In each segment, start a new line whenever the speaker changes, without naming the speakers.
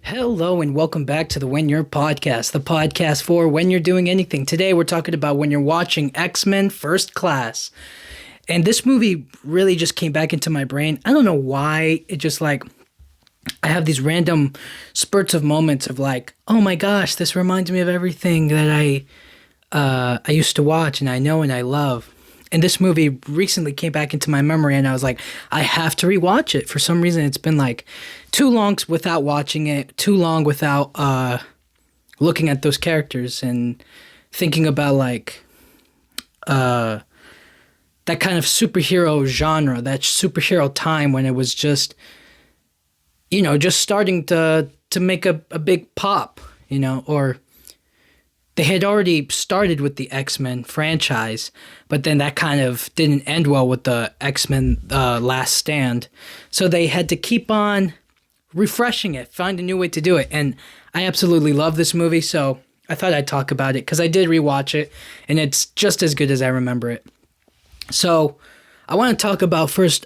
Hello and welcome back to the When You're podcast, the podcast for when you're doing anything. Today we're talking about when you're watching X-Men First Class. And this movie really just came back into my brain. I don't know why. It just I have these random spurts of moments of oh my gosh, this reminds me of everything that I used to watch and I know and I love. And this movie recently came back into my memory and I was like, I have to rewatch it. For some reason, it's been too long without watching it, too long without looking at those characters and thinking about that kind of superhero genre, that superhero time when it was just starting to make a big pop, or they had already started with the X-Men franchise, but then that kind of didn't end well with the X-Men Last Stand. So they had to keep on refreshing it, find a new way to do it. And I absolutely love this movie, so I thought I'd talk about it because I did rewatch it, and it's just as good as I remember it. So I want to talk about first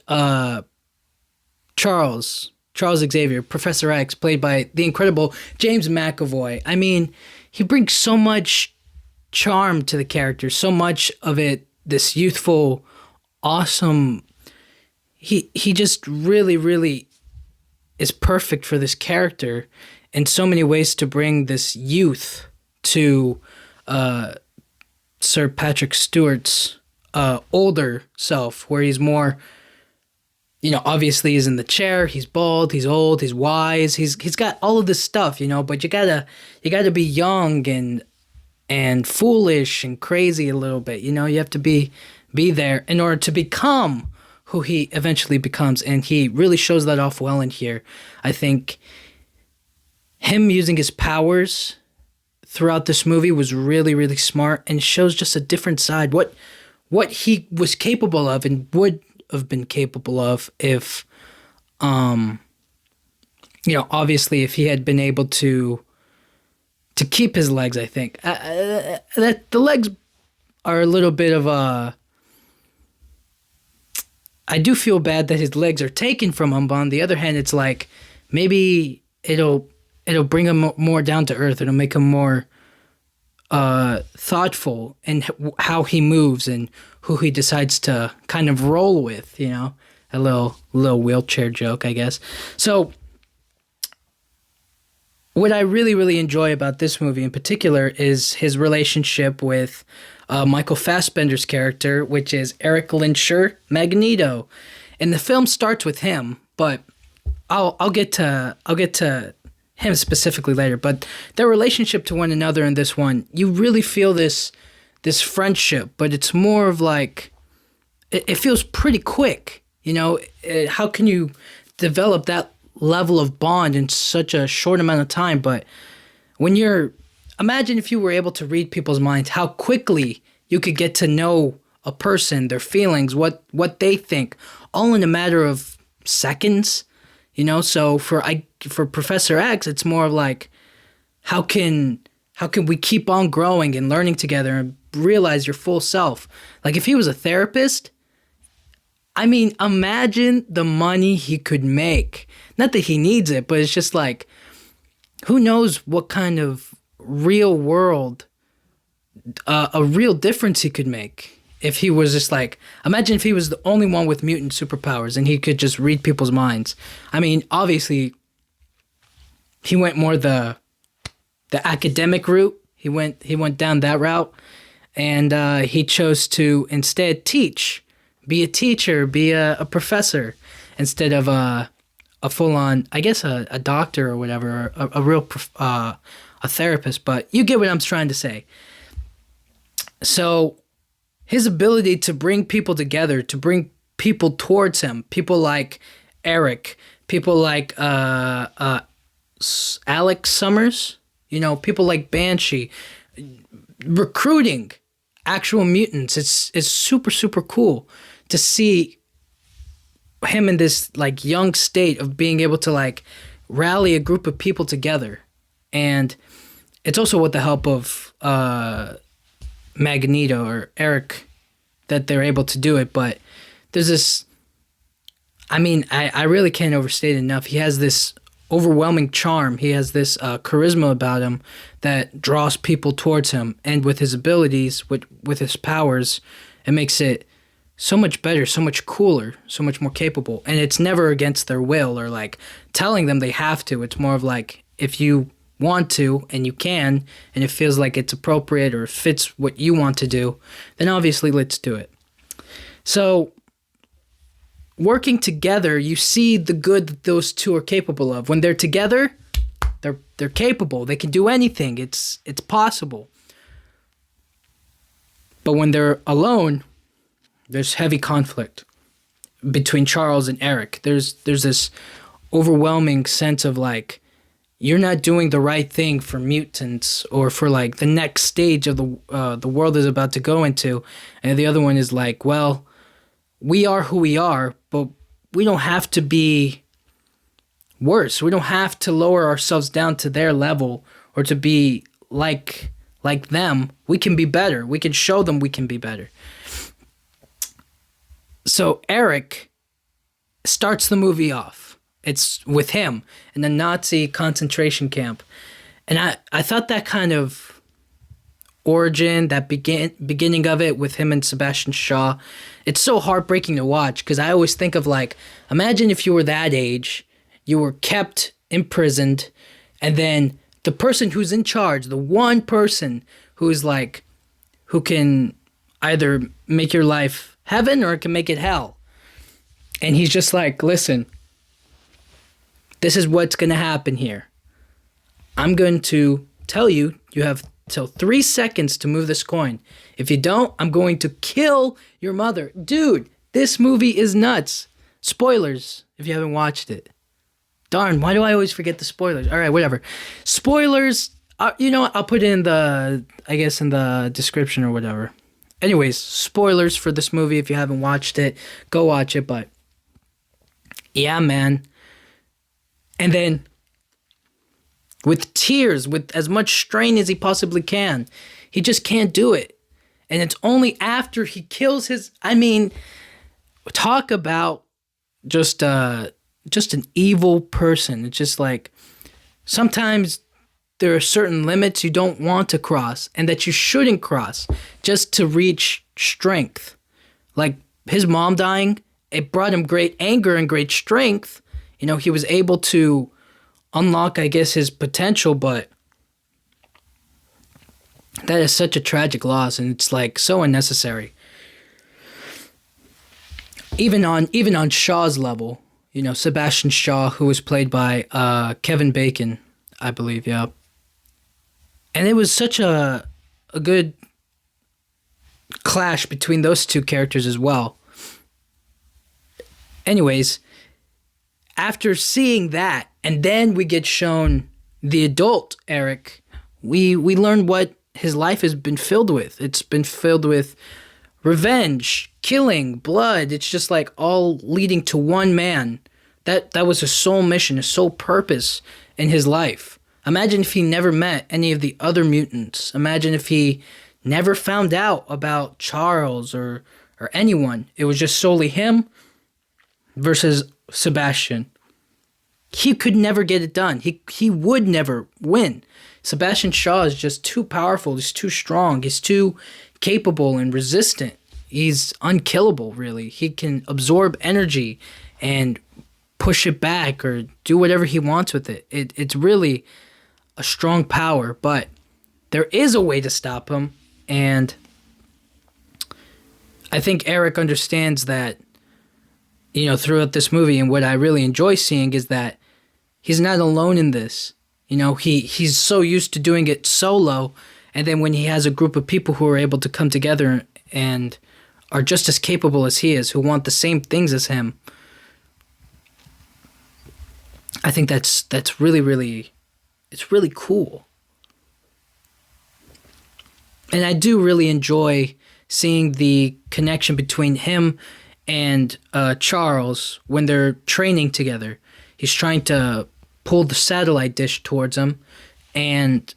Charles Xavier, Professor X, played by the incredible James McAvoy. I mean, he brings so much charm to the character, so much of it, this youthful, awesome. He just really, really is perfect for this character in so many ways to bring this youth to Sir Patrick Stewart's older self, where he's more, obviously he's in the chair, he's bald, he's old, he's wise, he's got all of this stuff, but you gotta be young and foolish and crazy a little bit, you have to be there in order to become who he eventually becomes, and he really shows that off well in here. I think him using his powers throughout this movie was really, really smart and shows just a different side, what he was capable of and would have been capable of if, obviously if he had been able to keep his legs. I think that the legs are a little bit of a. I do feel bad that his legs are taken from him, but on the other hand, it's maybe it'll bring him more down to earth. It'll make him more thoughtful in how he moves and who he decides to kind of roll with, a little wheelchair joke, I guess. So what I really, really enjoy about this movie in particular is his relationship with Michael Fassbender's character, which is Erik Lehnsherr, Magneto. And the film starts with him, but I'll get to him specifically later. But their relationship to one another in this one, you really feel this friendship, but it's more of it feels pretty quick. How can you develop that level of bond in such a short amount of time? But imagine if you were able to read people's minds, how quickly you could get to know a person, their feelings, what they think, all in a matter of seconds. So for Professor X, it's more of how can we keep on growing and learning together and realize your full self? If he was a therapist, I mean, imagine the money he could make. Not that he needs it, but it's just who knows what kind of real world, a real difference he could make if he was just imagine if he was the only one with mutant superpowers and he could just read people's minds. I mean, obviously, he went more the academic route. He went down that route, and he chose to instead be a teacher, be a professor, instead of a full-on, I guess, a doctor or whatever, a real a therapist. But you get what I'm trying to say. So his ability to bring people together, to bring people towards him, people like Erik, people like Alex Summers, people like Banshee, recruiting actual mutants. It's super, super cool to see him in this young state of being able to rally a group of people together. And it's also with the help of Magneto or Erik that they're able to do it. But there's this, I mean, I really can't overstate it enough. He has this overwhelming charm. He has this charisma about him that draws people towards him. And with his abilities, with his powers, it makes it so much better, so much cooler, so much more capable. And it's never against their will or like telling them they have to. It's more of like, if you want to and you can, and it feels like it's appropriate or fits what you want to do, then obviously let's do it. So working together, you see the good that those two are capable of. When they're together, they're capable. They can do anything. It's possible. But when they're alone, there's heavy conflict between Charles and Erik. There's this overwhelming sense of like, you're not doing the right thing for mutants or for like the next stage of the world is about to go into. And the other one is like, well, we are who we are, but we don't have to be worse. We don't have to lower ourselves down to their level or to be like them. We can be better. We can show them we can be better. So Erik starts the movie off. It's with him in a Nazi concentration camp. And I thought that kind of origin, that beginning of it with him and Sebastian Shaw, it's so heartbreaking to watch because I always think of like, imagine if you were that age, you were kept imprisoned, and then the person who's in charge, the one person who's like, who can either make your life heaven or it can make it hell. And he's just like, listen, this is what's going to happen here. I'm going to tell you, you have till 3 seconds to move this coin. If you don't, I'm going to kill your mother. Dude, this movie is nuts. Spoilers, if you haven't watched it. Darn, why do I always forget the spoilers? All right, whatever. Spoilers, you know what? I'll put it in the description or whatever. Anyways, spoilers for this movie. If you haven't watched it, go watch it. But yeah, man. And then with tears, with as much strain as he possibly can, he just can't do it. And it's only after he kills talk about just an evil person. It's just like, sometimes there are certain limits you don't want to cross and that you shouldn't cross just to reach strength. Like his mom dying, it brought him great anger and great strength. You know, he was able to unlock, I guess, his potential, but that is such a tragic loss, and it's like so unnecessary. Even on Shaw's level, you know, Sebastian Shaw, who was played by Kevin Bacon, I believe, yeah. And it was such a good clash between those two characters as well. Anyways, after seeing that, and then we get shown the adult Erik, we learn what his life has been filled with. It's been filled with revenge, killing, blood. It's just like all leading to one man. That was his sole mission, his sole purpose in his life. Imagine if he never met any of the other mutants. Imagine if he never found out about Charles or anyone. It was just solely him versus Sebastian. He could never get it done. He would never win. Sebastian Shaw is just too powerful. He's too strong. He's too capable and resistant. He's unkillable, really. He can absorb energy and push it back or do whatever he wants with it. It's really a strong power, but there is a way to stop him, and I think Erik understands that, you know, throughout this movie, and what I really enjoy seeing is that he's not alone in this. You know, he's so used to doing it solo, and then when he has a group of people who are able to come together and are just as capable as he is, who want the same things as him, I think that's really, really, it's really cool. And I do really enjoy seeing the connection between him and Charles when they're training together. He's trying to pull the satellite dish towards him, and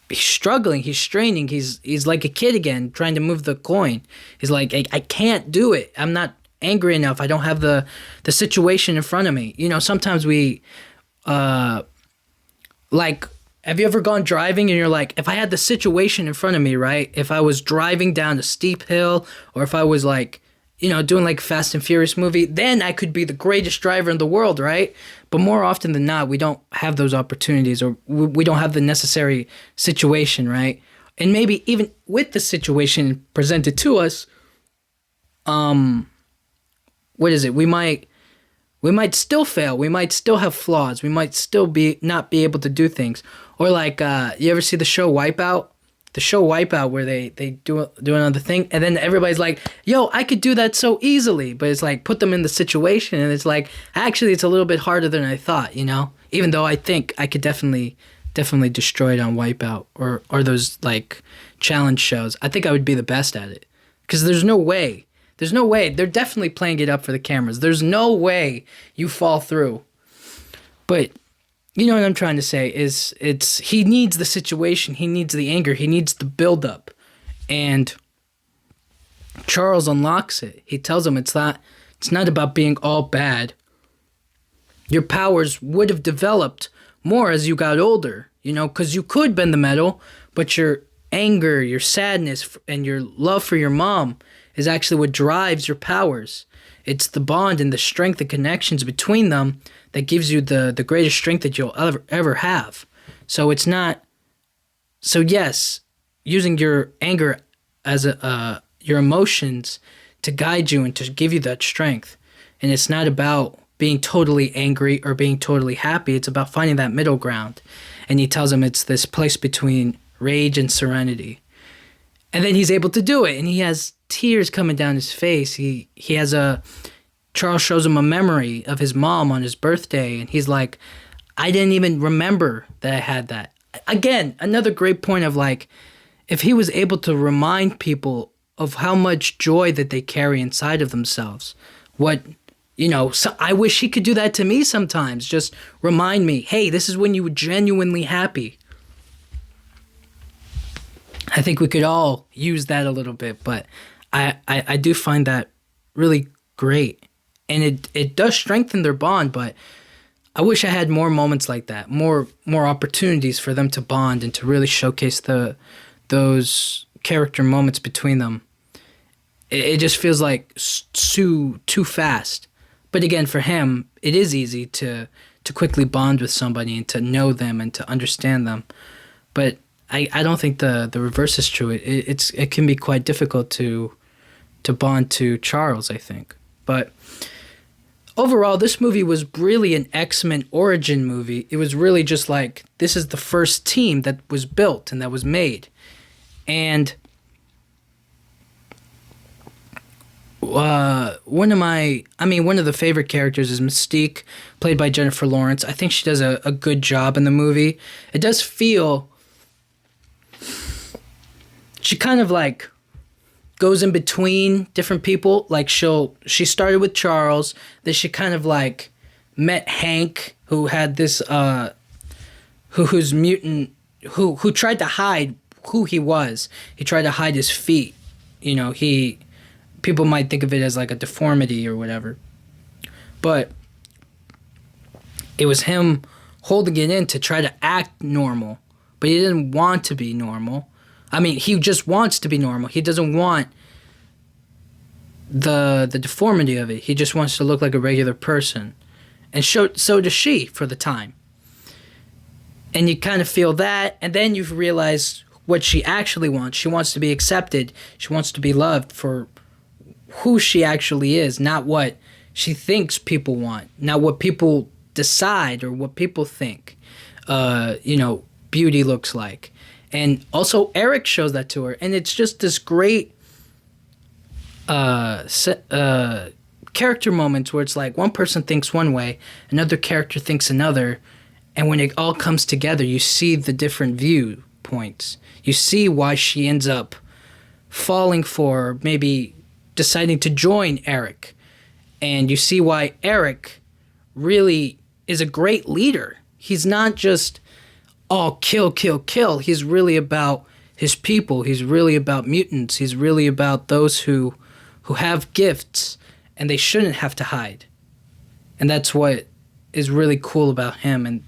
he's struggling, he's straining, he's like a kid again trying to move the coin. He's like, I can't do it. I'm not angry enough. I don't have the situation in front of me. You know, sometimes we, like, have you ever gone driving and you're like, if I had the situation in front of me, right? If I was driving down a steep hill, or if I was like, you know, doing like Fast and Furious movie, then I could be the greatest driver in the world, right? But more often than not, we don't have those opportunities, or we don't have the necessary situation, right? And maybe even with the situation presented to us, what is it? We might still fail. We might still have flaws. We might still not be able to do things. Or like, you ever see the show Wipeout? The show Wipeout, where they do another thing, and then everybody's like, yo, I could do that so easily. But it's like, put them in the situation, and it's like, actually, it's a little bit harder than I thought, you know? Even though I think I could definitely destroy it on Wipeout, or those, like, challenge shows. I think I would be the best at it. Because there's no way. They're definitely playing it up for the cameras. There's no way you fall through. But you know what I'm trying to say is, he needs the situation, he needs the anger, he needs the buildup. And Charles unlocks it. He tells him it's not about being all bad. Your powers would have developed more as you got older, you know, because you could bend the metal, but your anger, your sadness, and your love for your mom is actually what drives your powers. It's the bond and the strength and connections between them that gives you the greatest strength that you'll ever have. So it's not. So yes, using your anger as your emotions to guide you and to give you that strength. And it's not about being totally angry or being totally happy. It's about finding that middle ground. And he tells him it's this place between rage and serenity. And then he's able to do it, and he has tears coming down his face. He has Charles shows him a memory of his mom on his birthday, and he's like, I didn't even remember that I had that. Again, another great point of, like, if he was able to remind people of how much joy that they carry inside of themselves, so I wish he could do that to me sometimes. Just remind me, hey, this is when you were genuinely happy. I think we could all use that a little bit, but I do find that really great. And it does strengthen their bond, but I wish I had more moments like that, more opportunities for them to bond and to really showcase those character moments between them. It just feels like too fast. But again, for him, it is easy to quickly bond with somebody and to know them and to understand them. But I don't think the reverse is true. It can be quite difficult to bond to Charles, I think. But overall, this movie was really an X-Men origin movie. It was really just like, this is the first team that was built and that was made. And one of the favorite characters is Mystique, played by Jennifer Lawrence. I think she does a good job in the movie. It does feel... She kind of like goes in between different people. Like she started with Charles, then she kind of like met Hank, who had this who's mutant, who tried to hide who he was. He tried to hide his feet. You know, people might think of it as like a deformity or whatever. But it was him holding it in to try to act normal, but he didn't want to be normal. I mean, he just wants to be normal. He doesn't want the deformity of it. He just wants to look like a regular person. And so does she for the time. And you kind of feel that, and then you realize what she actually wants. She wants to be accepted. She wants to be loved for who she actually is, not what she thinks people want, not what people decide or what people think, beauty looks like. And also Erik shows that to her. And it's just this great character moments where it's like one person thinks one way, another character thinks another. And when it all comes together, you see the different viewpoints. You see why she ends up falling for, maybe deciding to join Erik. And you see why Erik really is a great leader. He's not just all kill, kill, kill. He's really about his people. He's really about mutants. He's really about those who have gifts and they shouldn't have to hide. And that's what is really cool about him, and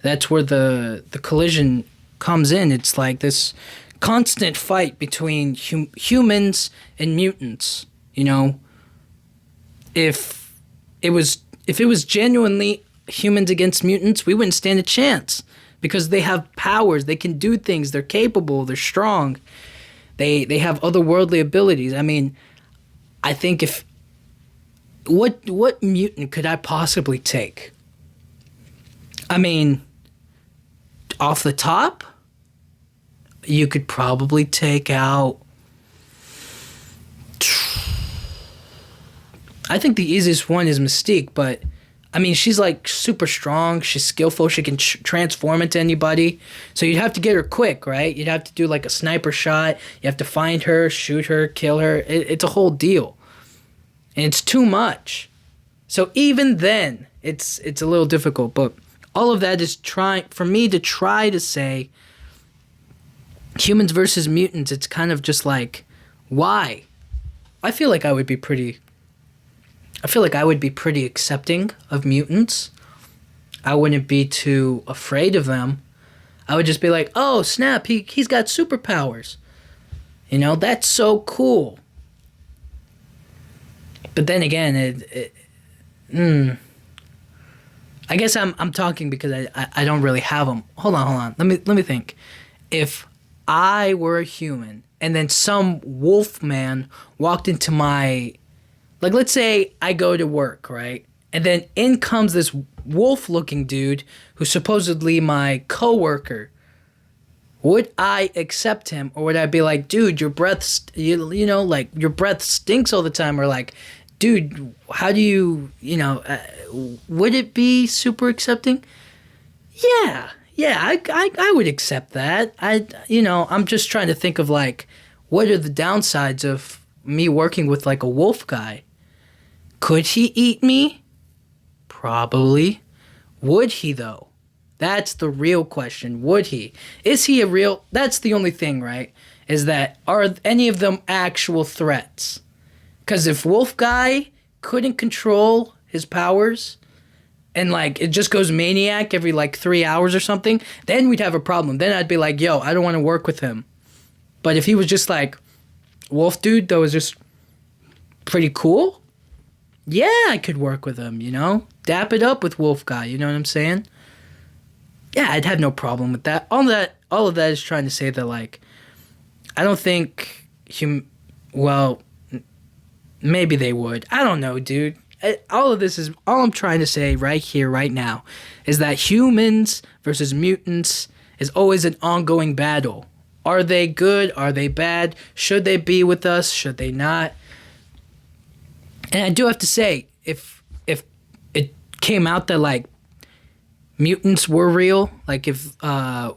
that's where the collision comes in. It's like this constant fight between humans and mutants. You know, if it was genuinely humans against mutants, we wouldn't stand a chance, because they have powers, they can do things, they're capable, they're strong, they have otherworldly abilities. I mean, I think if what mutant could I possibly take? I mean, off the top, you could probably take out, I think the easiest one is Mystique, but I mean, she's like super strong, she's skillful, she can transform into anybody. So you'd have to get her quick, right? You'd have to do like a sniper shot, you have to find her, shoot her, kill her. It's a whole deal. And it's too much. So even then, it's a little difficult, but all of that is for me to try to say humans versus mutants. It's kind of just like, why? I feel like I would be pretty accepting of mutants. I wouldn't be too afraid of them. I would just be like, oh snap, he's got superpowers. You know, that's so cool. But then again, I guess I'm talking because I don't really have them. Hold on. Let me think. If I were a human and then some wolf man walked into my, like, let's say I go to work, right? And then in comes this wolf-looking dude who's supposedly my coworker. Would I accept him, or would I be like, dude, your breath, you know, like your breath stinks all the time, or like, dude, how do you, would it be super accepting? Yeah, I would accept that. I'm just trying to think of like, what are the downsides of me working with like a wolf guy? Could he eat me? Probably. Would he though? That's the real question. Would he? Is he a real, that's the only thing, right? Is that, are any of them actual threats? Because if Wolf Guy couldn't control his powers and, like, it just goes maniac every, like, 3 hours or something, then we'd have a problem. Then I'd be like, yo, I don't want to work with him. But if he was just, like, Wolf Dude that was just pretty cool, yeah, I could work with him, you know? Dap it up with Wolf Guy, you know what I'm saying? Yeah, I'd have no problem with that. All of that is trying to say that, like, I don't think maybe they would. I don't know, dude. All I'm trying to say right here, right now, is that humans versus mutants is always an ongoing battle. Are they good? Are they bad? Should they be with us? Should they not? And I do have to say, if it came out that, like, mutants were real, like if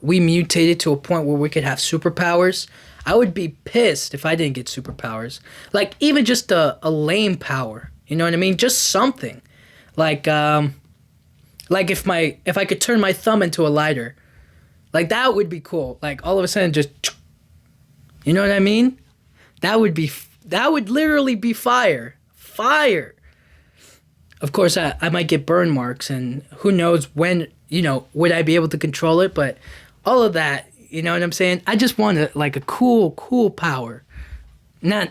we mutated to a point where we could have superpowers, I would be pissed if I didn't get superpowers. Like, even just a lame power. You know what I mean? Just something. Like if I could turn my thumb into a lighter. Like, that would be cool. Like, all of a sudden just, you know what I mean? That would literally be fire. Fire. Of course, I might get burn marks, and who knows when, would I be able to control it? But all of that, you know what I'm saying? I just want a cool power. I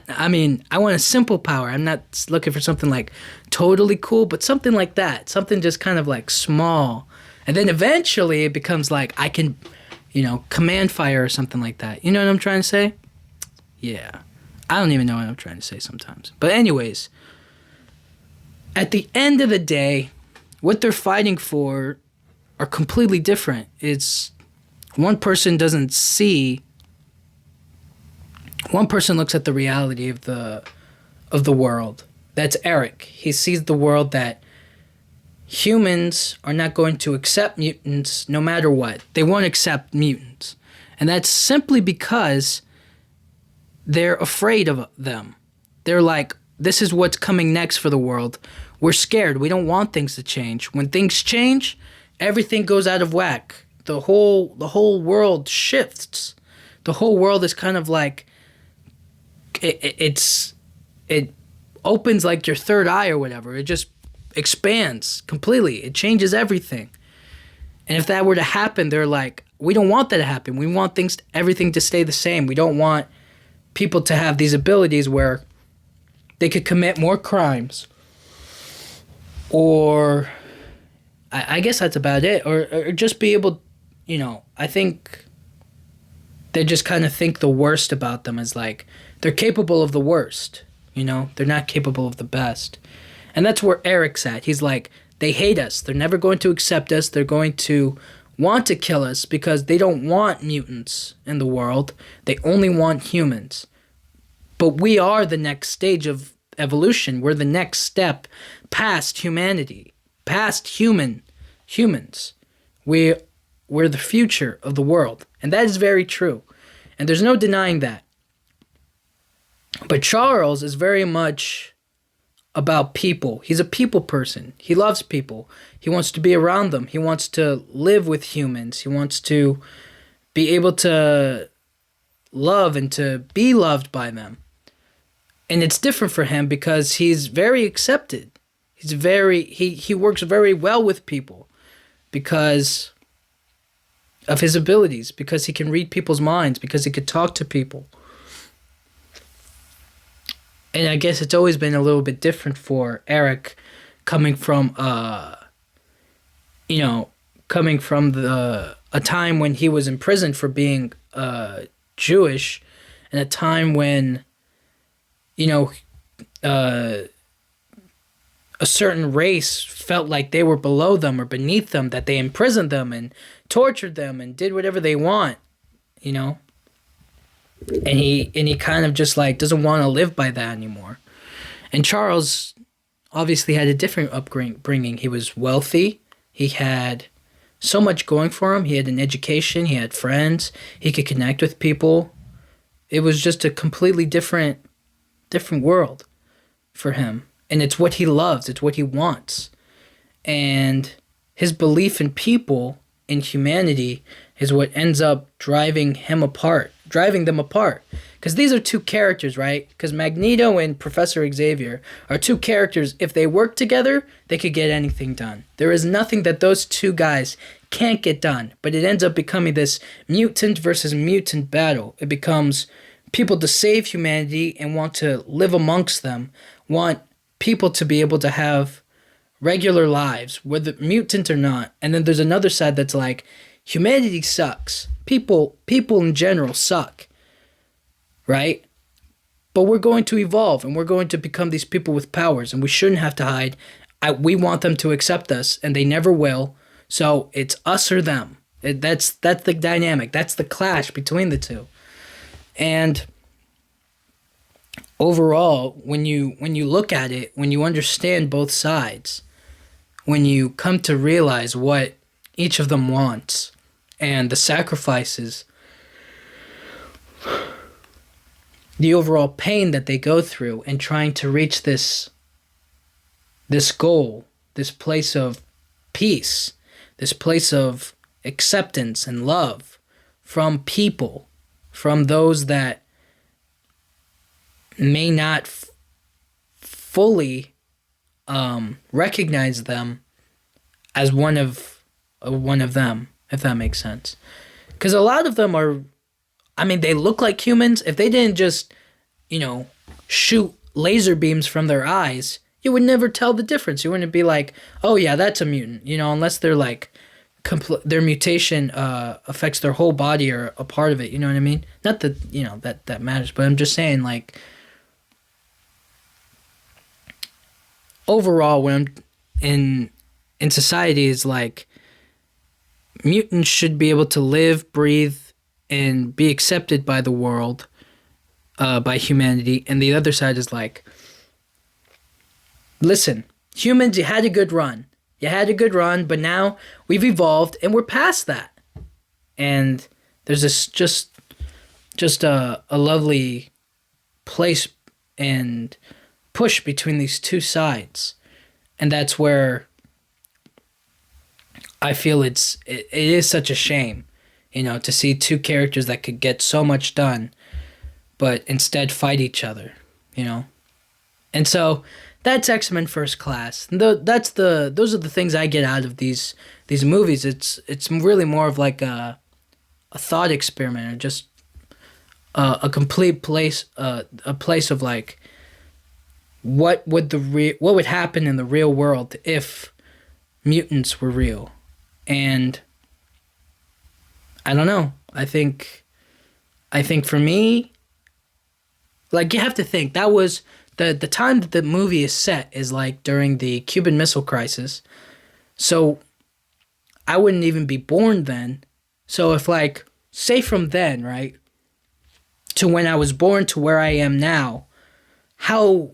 want a simple power. I'm not looking for something like totally cool, but something like that. Something just kind of like small. And then eventually it becomes like I can, command fire or something like that. You know what I'm trying to say? Yeah. I don't even know what I'm trying to say sometimes. But anyways, at the end of the day, what they're fighting for are completely different. It's one person doesn't see. One person looks at the reality of the world. That's Erik. He sees the world that humans are not going to accept mutants no matter what. They won't accept mutants. And that's simply because they're afraid of them. They're like, this is what's coming next for the world. We're scared. We don't want things to change. When things change, everything goes out of whack. The whole world shifts. The whole world is kind of like it opens like your third eye or whatever. It just expands completely. It changes everything. And if that were to happen, they're like, we don't want that to happen. We want everything to stay the same. We don't want people to have these abilities where they could commit more crimes. Or I guess that's about it. Or just be able, I think they just kind of think the worst about them as like, they're capable of the worst. They're not capable of the best. And that's where Erik's at. He's like, they hate us. They're never going to accept us. They're going to want to kill us because they don't want mutants in the world. They only want humans. But we are the next stage of evolution. We're the next step past humanity, past humans. We're the future of the world. And that is very true. And there's no denying that. But Charles is very much about people. He's a people person. He loves people. He wants to be around them. He wants to live with humans. He wants to be able to love and to be loved by them. And it's different for him because he's very accepted. He works very well with people because of his abilities, because he can read people's minds, because he could talk to people. And I guess it's always been a little bit different for Erik coming from a time when he was imprisoned for being Jewish, and a time when, a certain race felt like they were below them or beneath them, that they imprisoned them and tortured them and did whatever they want, And he kind of just like doesn't want to live by that anymore. And Charles obviously had a different upbringing. He was wealthy. He had so much going for him. He had an education. He had friends. He could connect with people. It was just a completely different world for him. And it's what he loves. It's what he wants. And his belief in people, in humanity, is what ends up driving them apart. Because these are two characters, right? Because Magneto and Professor Xavier are two characters. If they work together, they could get anything done. There is nothing that those two guys can't get done. But it ends up becoming this mutant versus mutant battle. It becomes people to save humanity and want to live amongst them, want people to be able to have regular lives, whether mutant or not. And then there's another side that's like, humanity sucks. People in general suck, right? But we're going to evolve, and we're going to become these people with powers, and we shouldn't have to hide. We want them to accept us, and they never will. So it's us or them. That's the dynamic. That's the clash between the two. And overall, when you look at it, when you understand both sides, when you come to realize what each of them wants, and the sacrifices, the overall pain that they go through in trying to reach this goal, this place of peace, this place of acceptance and love from people, from those that may not fully recognize them as one of them, if that makes sense. Because a lot of them are, they look like humans. If they didn't just, shoot laser beams from their eyes, you would never tell the difference. You wouldn't be like, oh yeah, that's a mutant, unless they're like, their mutation affects their whole body or a part of it, you know what I mean? Not that, that matters, but I'm just saying, like, overall, when I'm in society is like, mutants should be able to live, breathe, and be accepted by the world, by humanity. And the other side is like, listen, humans, you had a good run. But now we've evolved and we're past that. And there's this just a lovely place and push between these two sides. And that's where I feel it is such a shame, to see two characters that could get so much done, but instead fight each other, And so that's X-Men First Class. Those are the things I get out of these movies. It's really more of like a thought experiment, or just a complete place, a place of like what would happen in the real world if mutants were real. And I don't know. I think for me, like, you have to think that was the time that the movie is set is like during the Cuban Missile Crisis. So I wouldn't even be born then. So if, like, say from then, right, to when I was born to where I am now, how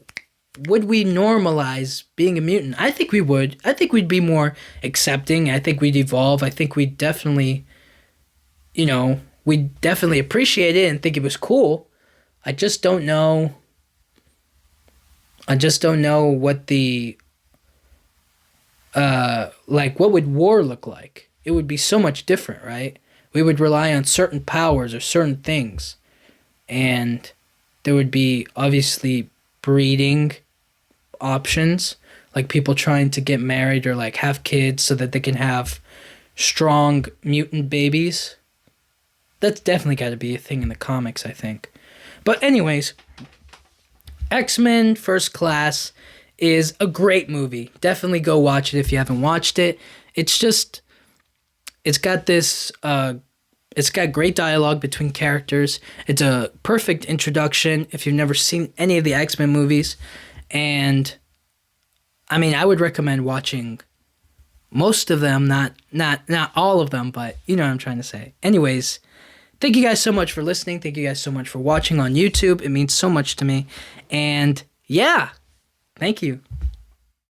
would we normalize being a mutant? I think we would. I think we'd be more accepting. I think we'd evolve. I think we'd definitely, we'd definitely appreciate it and think it was cool. I just don't know. What the, what would war look like? It would be so much different, right? We would rely on certain powers or certain things. And there would be, obviously, breeding options, like people trying to get married or like have kids so that they can have strong mutant babies. That's definitely got to be a thing in the comics, I think. But anyways, X-Men First Class is a great movie. Definitely go watch it if you haven't watched it. It's got great dialogue between characters. It's a perfect introduction if you've never seen any of the X-Men movies. And I mean, I would recommend watching most of them, not all of them, but you know what I'm trying to say. Anyways, thank you guys so much for listening. Thank you guys so much for watching on YouTube. It means so much to me. And yeah, thank you.